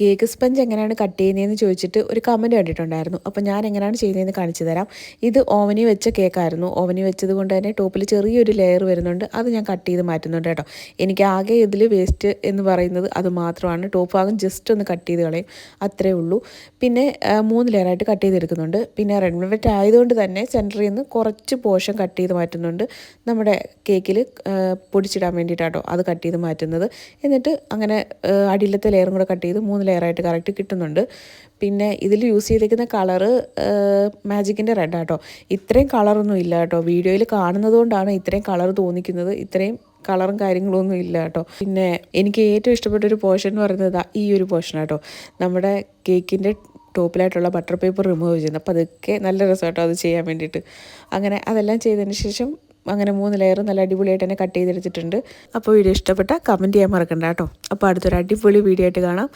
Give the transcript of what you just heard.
Cake sponge എങ്ങനെയാണ് cut ചെയ്യുന്നതെന്ന് ചോദിച്ചിട്ട് ഒരു കമൻറ്റ് കണ്ടിട്ടുണ്ടായിരുന്നു. അപ്പോൾ ഞാൻ എങ്ങനെയാണ് ചെയ്യുന്നതെന്ന് കാണിച്ചു തരാം. ഇത് ഓവനിൽ വെച്ച കേക്കായിരുന്നു. ഓവനിൽ വെച്ചത് കൊണ്ട് തന്നെ ടോപ്പിൽ ചെറിയൊരു ലെയർ വരുന്നുണ്ട്. അത് ഞാൻ കട്ട് ചെയ്ത് മാറ്റുന്നുണ്ട് കേട്ടോ. എനിക്ക് ആകെ ഇതിൽ വേസ്റ്റ് എന്ന് പറയുന്നത് അത് മാത്രമാണ്. ടോപ്പ് ഭാഗം ജസ്റ്റ് ഒന്ന് കട്ട് ചെയ്ത് കളയും, അത്രേ ഉള്ളൂ. പിന്നെ 3 ലെയറായിട്ട് കട്ട് ചെയ്തെടുക്കുന്നുണ്ട്. പിന്നെ റെഡ് വെൽവെറ്റ് ആയതുകൊണ്ട് തന്നെ സെൻറ്ററിൽ നിന്ന് കുറച്ച് പോർഷൻ കട്ട് ചെയ്ത് മാറ്റുന്നുണ്ട്. നമ്മുടെ കേക്കിൽ പൊടിച്ചിടാൻ വേണ്ടിയിട്ടാട്ടോ അത് കട്ട് ചെയ്ത് മാറ്റുന്നത്. എന്നിട്ട് അങ്ങനെ അടിയിലത്തെ ലെയറും കൂടെ കട്ട് ചെയ്ത് 3 ലെയറായിട്ട് കറക്റ്റ് കിട്ടുന്നുണ്ട്. പിന്നെ ഇതിൽ യൂസ് ചെയ്തിരിക്കുന്ന കളറ് മാജിക്കിൻ്റെ റെഡ് ആട്ടോ. ഇത്രയും കളറൊന്നും ഇല്ല കേട്ടോ. വീഡിയോയിൽ കാണുന്നത് കൊണ്ടാണ് ഇത്രയും കളർ തോന്നിക്കുന്നത്. ഇത്രയും കളറും കാര്യങ്ങളൊന്നും ഇല്ല കേട്ടോ. പിന്നെ എനിക്ക് ഏറ്റവും ഇഷ്ടപ്പെട്ട ഒരു പോർഷൻ എന്ന് പറയുന്നത് ഈ ഒരു പോർഷൻ ആട്ടോ. നമ്മുടെ കേക്കിൻ്റെ ടോപ്പിലായിട്ടുള്ള ബട്ടർ പേപ്പർ റിമൂവ് ചെയ്യുന്നത്. അപ്പോൾ അതൊക്കെ നല്ല രസമാട്ടോ അത് ചെയ്യാൻ വേണ്ടിയിട്ട്. അങ്ങനെ അതെല്ലാം ചെയ്തതിന് ശേഷം അങ്ങനെ 3 ലെയർ നല്ല അടിപൊളിയായിട്ട് തന്നെ കട്ട് ചെയ്തെടുത്തിട്ടുണ്ട്. അപ്പോൾ വീഡിയോ ഇഷ്ടപ്പെട്ടാൽ കമൻറ്റ് ചെയ്യാൻ മറക്കണ്ട കേട്ടോ. അപ്പോൾ അടുത്തൊരു അടിപൊളി വീഡിയോ ആയിട്ട് കാണാം.